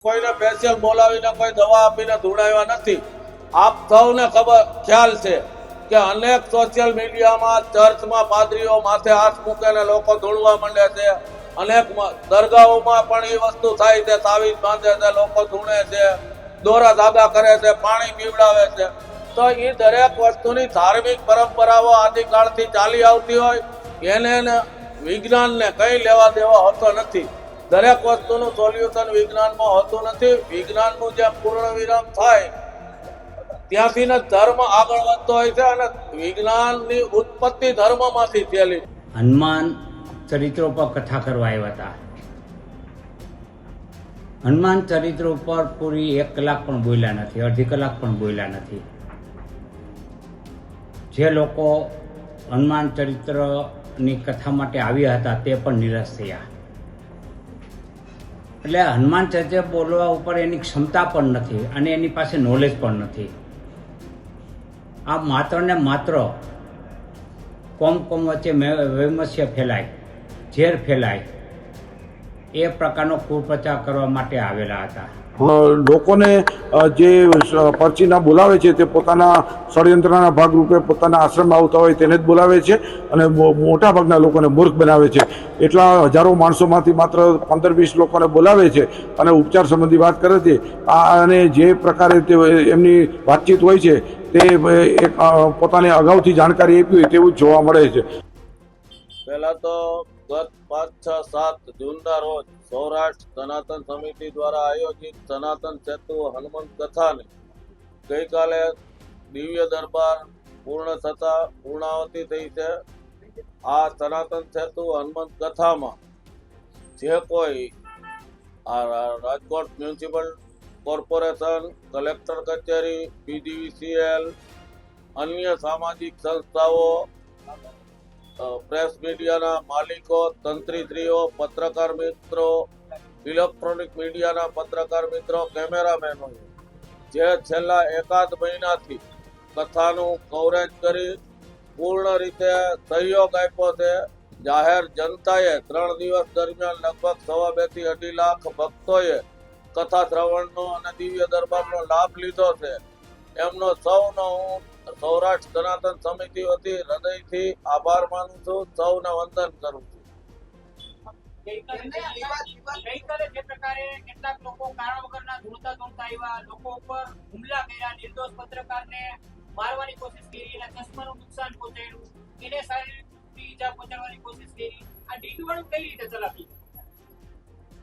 કોઈને સ્પેશિયલ બોલાવીને કોઈ દવા આપીને ધૂણાવ્યા નથી. આપ સૌને ખ્યાલ છે કે અનેક સોશિયલ મીડિયામાં ચર્ચમાં પાદરીઓ માથે હાથ મૂકીને લોકો ધૂણવા માંડે છે. અનેક દરગાહોમાં પણ એ વસ્તુ થાય છે, તાવીજ બાંધે છે, લોકો ધૂણે છે, દોરા ધાગા કરે છે, પાણી પીવડાવે છે. તો એ દરેક વસ્તુની ધાર્મિક પરંપરાઓ આદિકાળથી ચાલી આવતી હોય એને વિજ્ઞાનને કંઈ લેવા દેવા હોતો નથી. દરેક વસ્તુનું સોલ્યુશન વિજ્ઞાનમાં હોતું નથી. વિજ્ઞાનનું જે પૂર્ણ વિરામ થાય ત્યાંથી જ ધર્મ આગળ વધતો હોય છે અને વિજ્ઞાનની ઉત્પત્તિ ધર્મમાંથી થયેલી. હનુમાન ચરિત્રો પર કથા કરવા આવ્યા હતા. હનુમાન ચરિત્ર ઉપર પૂરી 1 કલાક પણ બોલ્યા નથી, અડધી કલાક પણ બોલ્યા નથી. જે લોકો હનુમાન ચરિત્રની કથા માટે આવ્યા હતા તે પણ નિરાશ થયા. એટલે હનુમાન ચરિત્ર બોલવા ઉપર એની ક્ષમતા પણ નથી અને એની પાસે નોલેજ પણ નથી. આ માત્ર ને માત્ર કોમ વચ્ચે વૈમસ્ય ફેલાય, ઝેર ફેલાય એ પ્રકારનો કુપ્રચાર કરવા માટે આવેલા હતા. લોકોને જે પરચીના બોલાવે છે તે પોતાના ષડયંત્રના ભાગરૂપે પોતાના આશ્રમમાં આવતા હોય તેને જ બોલાવે છે અને મોટા ભાગના લોકોને મૂર્ખ બનાવે છે. એટલા હજારો માણસોમાંથી માત્ર 15-20 લોકોને બોલાવે છે અને ઉપચાર સંબંધી વાત કરે છે. અને જે પ્રકારે તે એમની વાતચીત હોય છે તે એક પોતાને અગાઉથી જાણકારી આપી હોય તેવું જ જોવા મળે છે. પહેલા તો ગત 5, 6, 7 જૂનના રોજ સૌરાષ્ટ્ર સનાતન સમિતિ દ્વારા આયોજિત સનાતન સેતુ હનુમંત કથાને ગઈકાલે દિવ્ય દરબાર પૂર્ણ થતા પૂર્ણાવતી થઈ છે. આ સનાતન સેતુ હનુમંત કથામાં જે કોઈ રાજકોટ મ્યુનિસિપલ કોર્પોરેશન, કલેક્ટર કચેરી, PGVCL, અન્ય સામાજિક સંસ્થાઓ, પ્રેસ મીડિયાના માલિકો, તંત્રીશ્રીઓ, પત્રકાર મિત્રો, ઇલેક્ટ્રોનિક મીડિયાના પત્રકાર મિત્રો, કેમેરામેનો જે છેલ્લા 1-8 મહિનાથી કથાનું કવરેજ કરી પૂર્ણ રીતે સહયોગ આપ્યો છે. જાહેર જનતાએ 3 દિવસ દરમિયાન લગભગ 2.5 થી 2.5 લાખ ભક્તોએ કથા શ્રવણનો અને દિવ્ય દરબારનો લાભ લીધો છે. એમનો સૌનો હું સૌરાષ્ટ્ર સનાતન સમિતિ વતી હૃદયથી આભાર માનું છું, સૌને વંદન કરું છું. ગઈકાલે જે પ્રકારે કેટલાક લોકો કારણ વગરના ધૂળતા આવ્યા, લોકો ઉપર હુમલા કર્યા, નિર્દોષ પત્રકારને મારવાની કોશિશ કરી, એના ચશ્માનું નુકસાન પહોંચાડ્યું, એને શારીરિક ઈજા પહોંચાડવાની કોશિશ કરી, આ ડીંડવાણું કઈ રીતે ચલાવ્યું?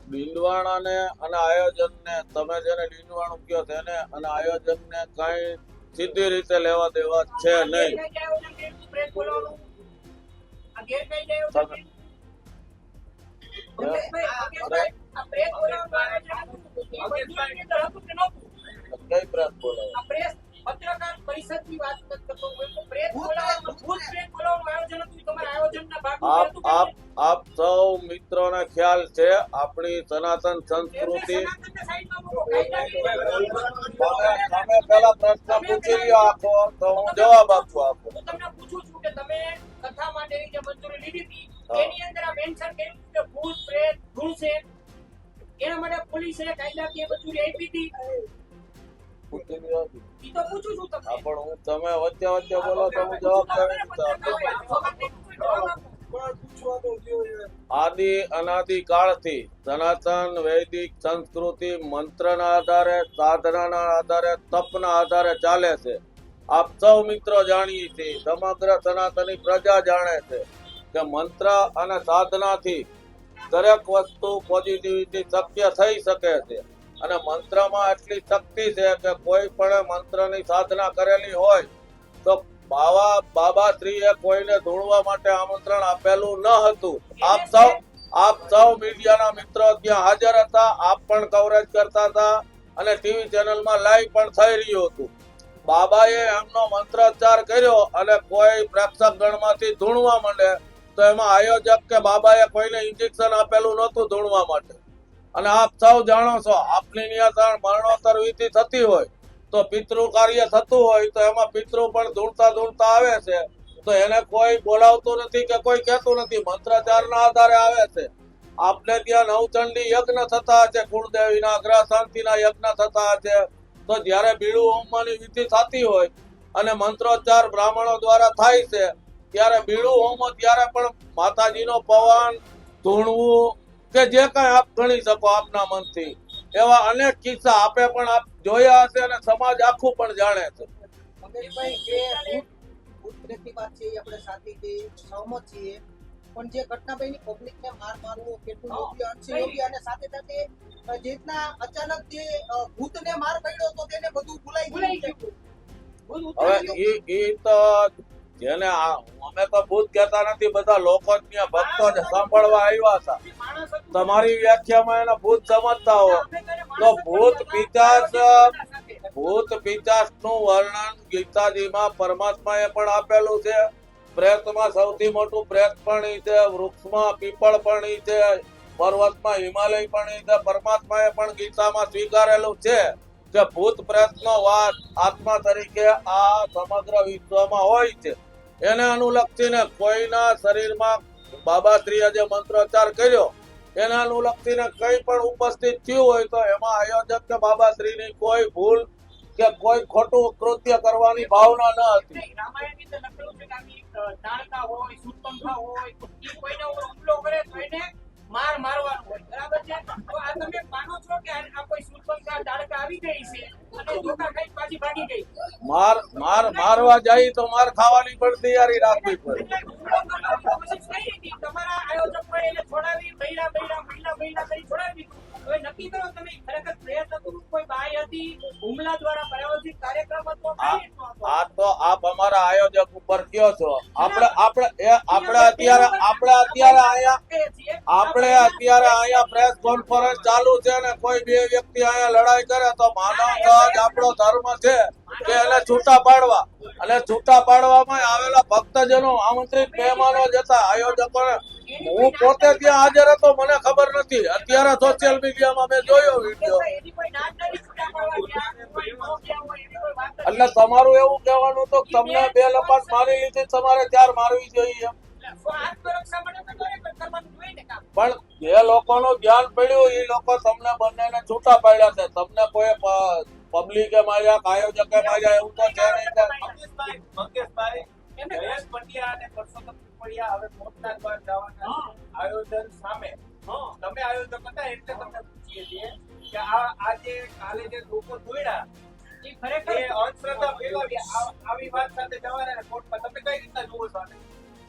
ડીંડવાણાને અને આયોજનને, તમે જેને ડીંડવાણું કહો તેને અને આયોજનને કઈ સીધી રીતે લેવા દેવા છે નહીં. પત્રકાર પરિષદની વાત કરતો હોય પ્રેસ બોલાવવાનું ભૂલ પ્રેસ બોલાવવાનું આયોજન હતું, તમારા આયોજનના ભાગમાં આપ સૌ મિત્રોને ખ્યાલ છે આપણી સનાતન સંસ્કૃતિ. તમે પેલા પ્રશ્ન પૂછી લ્યો આપો તો હું જવાબ આપું. તમને પૂછું છું કે તમે કથા માટેની જે મંજૂરી લીધી હતી એની અંદર આ મેન્શન કર્યું કે ભૂત પ્રેત ધૂળ છે, એના માટે પોલીસે કાયદાકીય મંજૂરી આપી હતી. ઈ તો પૂછું છું તમને. પણ હું તમે વચ્ચે બોલો તો હું જવાબ અનાદિ કાળથી સનાતન વૈદિક સંસ્કૃતિ મંત્રના આધારે, સાધનાના આધારે, તપના આધારે ચાલે છે. આપ સૌ મિત્રો જાણીએ છીએ, સમગ્ર સનાતની પ્રજા જાણે છે કે મંત્ર અને સાધનાથી દરેક વસ્તુ પોઝિટિવિટી શક્ય થઈ શકે છે. અને મંત્રમાં એટલી શક્તિ છે કે કોઈ પણ મંત્રની સાધના કરેલી હોય તો બાબાશ્રીએ કોઈને ધૂણવા માટે આમંત્રણ આપેલું ન હતું. આપ સૌ મીડિયાના મિત્રો ત્યાં હાજર હતા, આપ પણ કવરેજ કરતા હતા અને ટીવી ચેનલમાં લાઈવ પણ થઈ રહ્યું હતું. બાબાએ એમનો મંત્રોચ્ચાર કર્યો અને કોઈ પ્રેક્ષક ગણમાંથી ધૂણવા માંડે તો એમાં આયોજક કે બાબાએ કોઈને ઇન્જેક્શન આપેલું નહોતું ધૂણવા માટે. અને આપ સૌ જાણો છો, આપની નિયંત્રણ મરણોત્તર વિધિ થતી હોય તો પિતૃ કાર્ય થતું હોય તો એમાં પિતૃ પણ ધૂણતા આવે છે. તો એને કોઈ બોલાવતું નથી કે કોઈ કહેતું નથી, મંત્રોચ્ચારના આધારે આવે છે. આપને ત્યાં નવચંડી યજ્ઞ થતા હશે, કુળદેવીના ગ્રહ શાંતિના યજ્ઞ થતા હશે, તો જ્યારે બીડું હોમવાની વિધિ થતી હોય અને મંત્રોચ્ચાર બ્રાહ્મણો દ્વારા થાય છે, ત્યારે બીડું હોમો ત્યારે પણ માતાજીનો પવન ધૂણવું કે જે કઈ આપ ગણી શકો આપના મનથી, એવા અનેક કિસ્સા આપે પણ આપ જોયા હશે અને સમાજ આખું પણ જાણે છે. મંગેશભાઈ, જે ભૂત પ્રેતની વાત છે એ આપણે સાચી સહમત છીએ, પણ જે ઘટના બની પબ્લિકને મારવો કેટલું યોગ્ય અંશે યોગ્ય, અને સાથે સાથે જે રીતના અચાનક જે ભૂતને માર પડ્યો તો તેને બધું ભૂલાઈ ગયું. હવે ઈ તો જેને અમે તો ભૂત કહેતા નથી, બધા લોકો જ ત્યાં ભક્તો જ સાંભળવા આવ્યા હતા. તમારી વ્યાખ્યામાં એના ભૂત સમજતા હો તો ભૂત પિચાસ નું વર્ણન ગીતાજીમાં પરમાત્માએ પણ આપેલું છે. પ્રેતમાં સૌથી મોટું પ્રેત પણ ઈ છે, વૃક્ષમાં પીપળ પણ ઈ છે, પર્વતમાં હિમાલય પણ ઈ છે. પરમાત્માએ પણ ગીતામાં સ્વીકારેલું છે કે ભૂત પ્રેતનો વાસ આત્મા તરીકે આ સમગ્ર વિશ્વમાં હોય છે. એને અનુલક્ષીને કોઈના શરીરમાં બાબાશ્રીએ જે મંત્રોચ્ચાર કર્યો એના અનુલક્ષીને કઈ પણ ઉપસ્થિત થયું હોય તો એમાં આયોજક કે બાબાશ્રીની કોઈ ભૂલ કે કોઈ ખોટું કૃત્ય કરવાની ભાવના ન હતી. રામાયણની અંદર લખેલું છે કે આવી તાણકા હોય, શૂરપંખા હોય, તો ઈ કોઈને ઉપર હુમલો કરે તો એને મારવાનું હોય, બરાબર છે? તો આ તમે માનો છો કે આ કોઈ શૂરપંખા તાણકા આવી ગઈ છે અને ધોકા ખાઈ પાછી ભાગી ગઈ? મારવા જાય તો માર ખાવાની પણ તૈયારી રાખવી પડે. કોશિશ કરી હતી તમારા આયોજકોએ એને છોડાવી, મહિલા કરી છોડાવી દીધું. હવે નક્કી કરો તમે ખરેખર પ્રયત્ન કરું કોઈ બાઈ હતી, હુમલા દ્વારા પ્રાયોજિત કાર્યક્રમ હતો, કઈ રીતનો હતો? આ તો આપ અમારા આયોજક ઉપર કયો છો. આપણે અત્યારે અહીંયા પ્રેસ કોન્ફરન્સ ચાલુ છે ને કોઈ બે વ્યક્તિ અહીંયા લડાઈ કરે તો માનવ સહજ આપણો ધર્મ છે કે એને છૂટા પાડવા, અને છૂટા પાડવામાં આવેલા ભક્તજનો આમંત્રિત મહેમાનો જતા આયોજકોને હું પોતે ત્યાં હાજર હતો, મને ખબર નથી. અત્યારે સોશિયલ મીડિયામાં મેં જોયો વિડીયો. એની કોઈ નામ નથી છૂટા પાડવા ગયા, કોઈ ન ગયા હોય એવી કોઈ વાત નથી. એટલે તમારું એવું કહેવાનું તો તમને 2 લપાટ મારી લીધી, તમારે 4 મારવી જોઈએ. આત્મરક્ષા માટે તો દરેક કરવાનું જોઈએ ને કામ. પણ જે લોકોનું ધ્યાન પડ્યું એ લોકો તમને બંનેને છૂટા પાડ્યા છે. તમને કોઈ પબ્લિકે માર્યા, આયોજકે માર્યા એવું તો છે નહીં. મંગેશભાઈ, જયેશ પંડ્યા અને પરસોત્તમ પંડ્યા હવે મોટના દ્વાર જવાના આયોજન સામે તમે આયોજક હતા એટલે તમને પૂછીએ છીએ કે આ જે કાલે જે લોકો દોડ્યા એ ખરેખર એ અંધશ્રદ્ધા ફેલાવી આવી વાત સાથે જવાના કોર્ટમાં તમે કઈ રીતના જુઓ છો?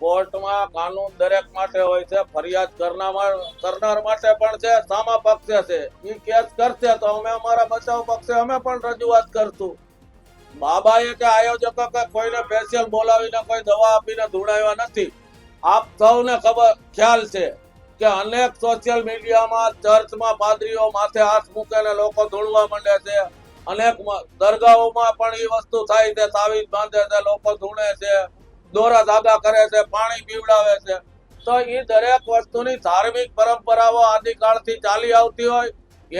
કોર્ટમાં કાનૂન દરેક માટે હોય છે. ફરિયાદ કરનાર માટે પણ છે, સામા પક્ષે છે. એ કેસ કરશે તો અમે અમારા બચાવ પક્ષે અમે પણ રજૂઆત કરશું. બાબાએ કે આયોજકો કે કોઈને સ્પેશિયલ બોલાવીને કોઈ દવા આપીને ધૂણાવ્યા નથી. આપ સૌને ખ્યાલ છે કે અનેક સોશિયલ મીડિયામાં ચર્ચમાં પાદરીઓ માથે હાથ મૂકીને લોકો ધૂણવા માંડે છે. અનેક દરગાહોમાં પણ એ વસ્તુ થાય છે, તાવીજ બાંધે છે, લોકો ધૂણે છે, દોરા ધાગા કરે છે, પાણી પીવડાવે છે. તો એ દરેક વસ્તુની ધાર્મિક પરંપરાઓ આદિકાળથી ચાલી આવતી હોય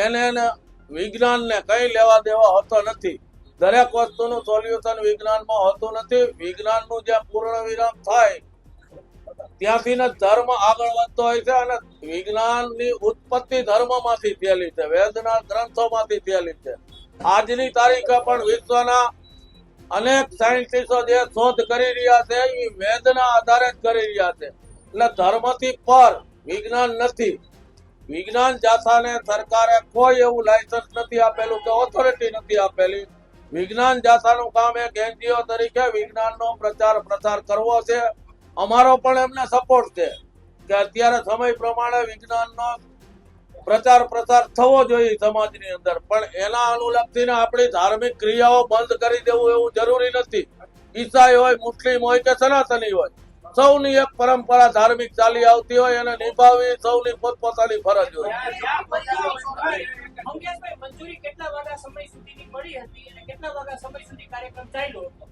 એને વિજ્ઞાનને કઈ લેવા દેવા હોતો નથી. દરેક વસ્તુનું સોલ્યુશન વિજ્ઞાનમાં હોતું નથી. વિજ્ઞાનનું જે પૂર્ણ વિરામ થાય ત્યાંથી જ ધર્મ આગળ વધતો હોય છે, અને વિજ્ઞાનની ઉત્પત્તિ ધર્મમાંથી થયેલી છે, વેદના ગ્રંથોમાંથી થયેલી છે. આજની તારીખે પણ વિશ્વના અનેક સાયન્ટિસ્ટો જે શોધ કરી રહ્યા છે એ વેદના આધારે જ કરી રહ્યા છે. એટલે ધર્મથી પર વિજ્ઞાન નથી. વિજ્ઞાન જાથાને સરકારે કોઈ એવું લાયસન્સ નથી આપેલું કે ઓથોરિટી નથી આપેલી. વિજ્ઞાન જાથાનું કામ એક એનજીઓ તરીકે વિજ્ઞાનનો પ્રચાર પ્રસાર કરવો છે. અમારો પણ એમને સપોર્ટ છે કે અત્યારે સમય પ્રમાણે વિજ્ઞાનનો પ્રચાર પ્રસાર થવો જોઈએ સમાજની અંદર, પણ એના અનુલક્ષીને આપણી ધાર્મિક ક્રિયાઓ બંધ કરી દેવું એવું જરૂરી નથી. ઈસાઈ હોય, મુસ્લિમ હોય કે સનાતની હોય, સૌની એક પરંપરા ધાર્મિક ચાલી આવતી હોય એને નિભાવવી સૌની પોતપોતાની ફરજ હોય. મંગેશભાઈ, મંજૂરી કેટલા વાગ્યા સમય સુધીની મળી હતી અને કેટલા વાગ્યા સમય સુધી કાર્યક્રમ ચાલ્યો હતો?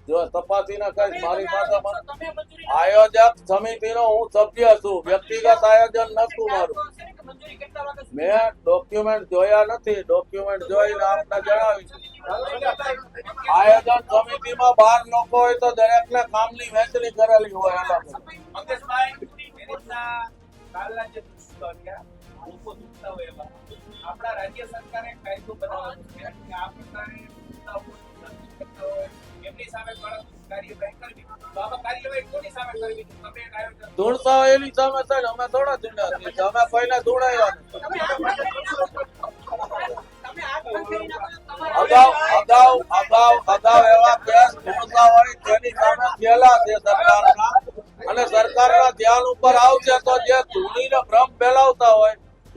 જો તપાસીને કઈ મારી પાસે તમે મંજૂરી આયોજક સમિતિનો હું સભ્ય છું, વ્યક્તિગત આયોજન નતું મારું. મંજૂરી કેટલા વાગ્યા મેં ડોક્યુમેન્ટ જોયા નથી, ડોક્યુમેન્ટ જોઈને આપને જણાવીશું. આયોજન સમિતિમાં 12 લોકો હોય તો દરેકને કામની વહેંચણી કરેલી હોય. મંગેશભાઈ, કાલના જે દૃશ્યો હતા, લોકો દુખતા હોય એવા આપણા રાજ્ય સરકારે કાયદો બનાવવાનો છે કે આ પ્રકારે દુખતા હોય, દર્દી કરતા હોય, એમની સામે કડક કાર્યવાહી કરવી. તો આમાં કાર્યવાહી કોની સામે કરવી? તમે એક આયોજન ધૂણતા હોય એની સામે છે ને, અમે થોડા ધૂણ્યા છીએ. અમે કોઈને ધૂણાવ્યા નથી. તમે આ બંધ કરી નાખો તો તમારા અગાઉ એવા કેસ ધૂણતા વાળી તેની સામે થયેલા છે સરકારના, અને સરકારના ધ્યાન ઉપર આવશે તો જે ધૂણીને ભ્રમ ફેલાવતા હોય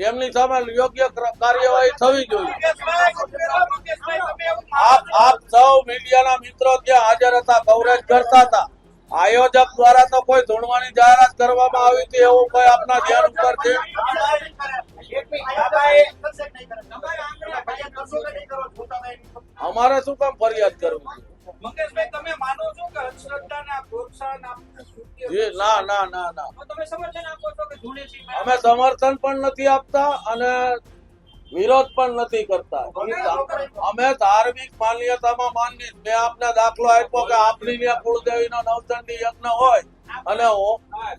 એમની સામે યોગ્ય કાર્યવાહી થવી જોઈએ. આપ સૌ મીડિયાના મિત્રો ત્યાં હાજર હતા, કવરેજ કરતા હતા. આયોજક દ્વારા તો કોઈ ધૂણવાની જાહેરાત કરવામાં આવી હતી એવું કોઈ આપના ધ્યાન ઉપર છે? અમારે શું કામ ફરિયાદ કરવી? મંગેશભાઈ, તમે માનો છો કે અંધશ્રદ્ધાના પ્રોત્સાહન આપવું યોગ્ય જી ના ના ના ના, તમે સમર્થન આપો છો કે ધૂણે છે? અમે સમર્થન પણ નથી આપતા અને વિરોધ પણ નથી કરતા. અમે ધાર્મિક માન્યતામાં માનીએ. મેં આપને દાખલો આપ્યો કે આપની ત્યાં કુળદેવીનો નવચંડી યજ્ઞ હોય અને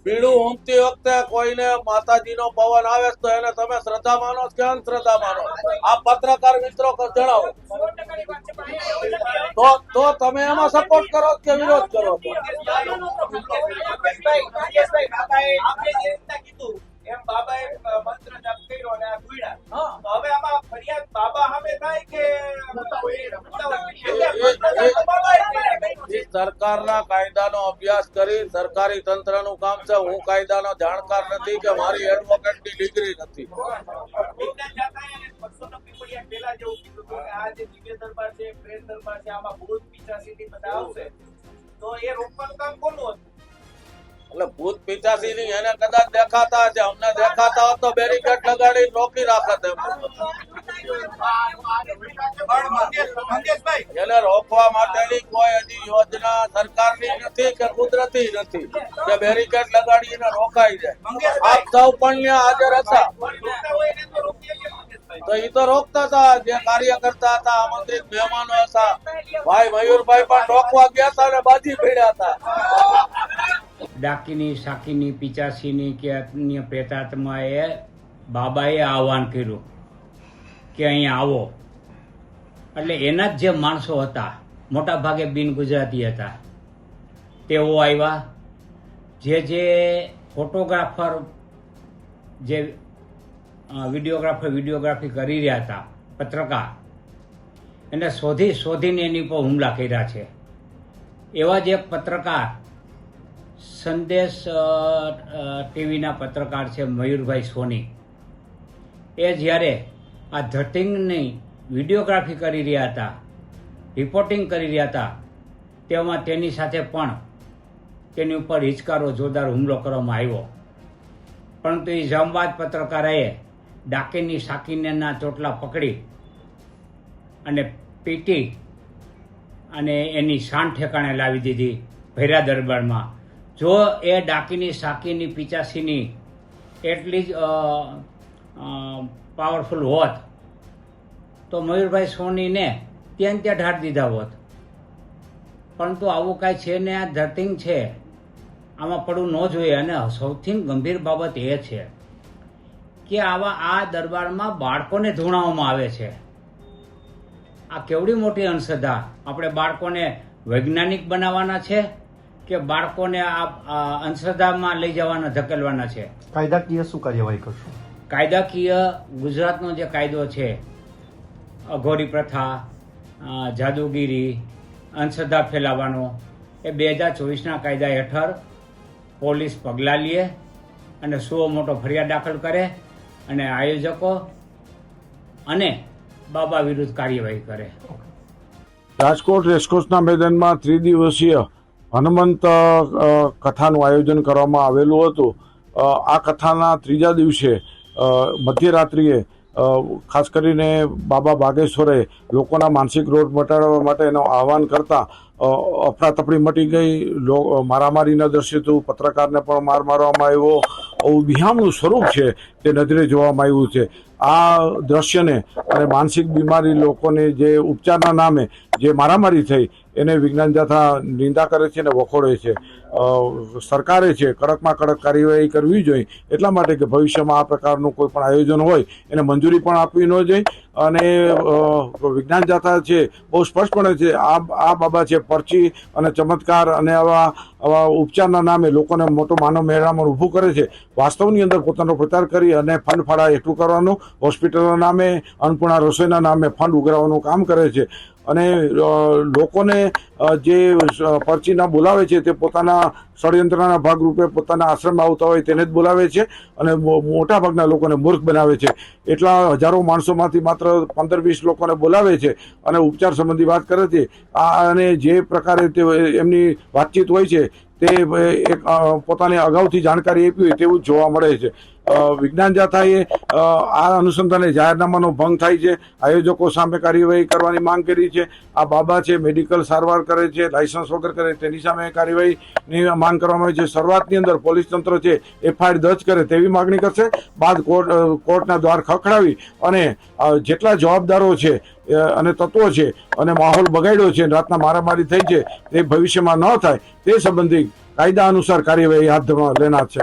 બીડું ઊંઘતી વખતે કોઈને માતાજીનો પવન આવે તો એને તમે શ્રદ્ધા માનો કે અંધશ્રદ્ધા માનો? આ પત્રકાર મિત્રો જણાવો 100% ની વાત છે, પણ અહીંયા એવું નથી. તો તમે એમાં સપોર્ટ કરો કે વિરોધ કરો? મંગેશભાઈ, બાબાએ આપણે જે રીતના કીધું એમ બાબાએ મંત્ર જાપ કર્યો અને આ ગુયડા. તો હવે આમાં ફરિયાદ બાબા સામે થાય કે સરકારના કાયદાનો અભ્યાસ કરી સરકારી તંત્રનું કામ છે. હું કાયદાનો જાણકાર નથી કે મારી એડવોકેટની ડિગ્રી નથી. વિજ્ઞાન જાતાએ અને પરસોત્તમ પીપળિયા પહેલા જેવું કીધું હતું કે આ જે દિવ્ય દરબાર છે, પ્રેમ દરબાર છે, આમાં ભૂત પિચાસીથી બધા આવશે, તો એ રોકવાનું કામ કોનું હતું? એટલે ભૂત પિચાસી ની એને કદાચ દેખાતા હશે. અમને દેખાતા હોત તો બેરીકેડ લગાડી રોકી રાખત. એને રોકવા માટેની કોઈ હજી યોજના સરકારની નથી કે કુદરતી નથી કે બેરીકેડ લગાડીને રોકાઈ જાય. આપ સૌ પણ ત્યાં હાજર હતા રોકતા હોય એને તો રોકીએ કે મંગેશભાઈ? તો એ તો રોકતા હતા. જે કાર્ય કરતા હતા, આમંત્રિત મહેમાનો હતા, ભાઈ મયુરભાઈ પણ રોકવા ગયા હતા અને બાજી ભીડ્યા હતા. ડાકીની, શાકીની, પિચાસીની કે અન્ય પ્રેતાત્માએ બાબાએ આહવાન કર્યું કે અહીંયા આવો. એટલે એના જ જે માણસો હતા, મોટા ભાગે બિન ગુજરાતી હતા, તેઓ આવ્યા. જે ફોટોગ્રાફર, જે વિડીયોગ્રાફી કરી રહ્યા હતા, પત્રકાર, એને શોધીને એની પર હુમલા કર્યા છે. એવા જ એક પત્રકાર, સંદેશ ટીવીના પત્રકાર છે મયુરભાઈ સોની, એ જ્યારે આ ધટિંગની વિડીયોગ્રાફી કરી રહ્યા હતા, રિપોર્ટિંગ કરી રહ્યા હતા, તેમાં તેની સાથે પણ તેની ઉપર હિચકારો જોરદાર હુમલો કરવામાં આવ્યો. પરંતુ એ જામબાદ પત્રકારોએ ડાકીની, શાકીનેના ચોટલા પકડી અને પીટી અને એની શાન ઠેકાણે લાવી દીધી ભૈરા દરબારમાં. જો એ ડાકીની, શાકીની, પિચાસીની એટલી જ પાવરફુલ હોત તો મયુરભાઈ સોનીને ત્યાં ઢાળ દીધા હોત. પરંતુ આવું કાંઈ છે ને, આ ધટિંગ છે, આમાં પડવું ન જોઈએ. અને સૌથી ગંભીર બાબત એ છે કે આ દરબારમાં બાળકોને ધૂણાવવામાં આવે છે. આ કેવડી મોટી અંધશ્રદ્ધા! આપણે બાળકોને વૈજ્ઞાનિક બનાવવાના છે કે બાળકોને આ અંધશ્રદ્ધામાં લઈ જવાના, ધકેલવાના છે? કાયદાકીય શું કાર્યવાહી કરશો? કાયદાકીય ગુજરાતનો જે કાયદો છે, અઘોરી પ્રથા, જાદુગીરી, અંધશ્રદ્ધા ફેલાવવાનો, એ 2024ના કાયદા હેઠળ પોલીસ પગલાં લે અને સુઓ મોટો ફરિયાદ દાખલ કરે અને આયોજકો અને બાબા વિરુદ્ધ કાર્યવાહી કરે. રાજકોટ રેસકોર્સના મેદાનમાં ત્રિદિવસીય હનુમંત કથાનું આયોજન કરવામાં આવેલું હતું. આ કથાના ત્રીજા દિવસે મધ્યરાત્રિએ ખાસ કરીને બાબા બાગેશ્વરે લોકોના માનસિક રોગ મટાડવા માટે એનું આહવાન કરતા અફરાતફરી મટી ગઈ. મારામારીના દ્રશ્ય થયું, પત્રકારને પણ માર મારવામાં આવ્યો. આવું વિહામણું સ્વરૂપ છે તે નજરે જોવામાં આવ્યું છે. આ દ્રશ્યને અને માનસિક બીમારી લોકોને જે ઉપચારના નામે જે મારામારી થઈ એને વિજ્ઞાન જાથા નિંદા કરે છે અને વખોડે છે. સરકારે છે કડકમાં કડક કાર્યવાહી કરવી જોઈએ, એટલા માટે કે ભવિષ્યમાં આ પ્રકારનું કોઈ પણ આયોજન હોય એને મંજૂરી પણ આપવી ન જોઈએ. અને વિજ્ઞાન જાથા છે બહુ સ્પષ્ટપણે છે આ બાબા છે પરચી અને ચમત્કાર અને આવા ઉપચારના નામે લોકોને મોટો માનવ મહેરામણ ઊભું કરે છે. વાસ્તવની અંદર પોતાનો પ્રચાર કરી અને ફંડ ફાળા એકઠું કરવાનું, હોસ્પિટલના નામે, અન્નપૂર્ણા રસોઈના નામે ફંડ ઉઘરાવવાનું કામ કરે છે. અને લોકોને જે પરચીના બોલાવે છે તે પોતાના ષડયંત્રના ભાગરૂપે પોતાના આશ્રમમાં આવતા હોય તેને જ બોલાવે છે અને મોટાભાગના લોકોને મૂર્ખ બનાવે છે. એટલા હજારો માણસોમાંથી માત્ર 15-20 લોકોને બોલાવે છે અને ઉપચાર સંબંધી વાત કરે છે. અને જે પ્રકારે તે એમની વાતચીત હોય છે તે એક પોતાને અગાઉથી જાણકારી આપી હોય તેવું જ જોવા મળે છે. વિજ્ઞાન જાથાએ આ અનુસંધાને જાહેરનામાનો ભંગ થાય છે. આયોજકો સામે કાર્યવાહી કરવાની માંગ કરી છે. આ બાબા છે મેડિકલ સારવાર કરે છે, લાયસન્સ વગર કરે તેની સામે કાર્યવાહીની માંગ કરવામાં આવી છે. શરૂઆતની અંદર પોલીસ તંત્ર છે FIR દર્જ કરે તેવી માગણી કરશે. બાદ કોર્ટના દ્વાર ખખડાવી અને જેટલા જવાબદારો છે અને તત્વો છે અને માહોલ બગાડ્યો છે, રાતના મારામારી થઈ છે, તે ભવિષ્યમાં ન થાય તે સંબંધી કાયદા અનુસાર કાર્યવાહી હાથ ધરવા લેનાર છે.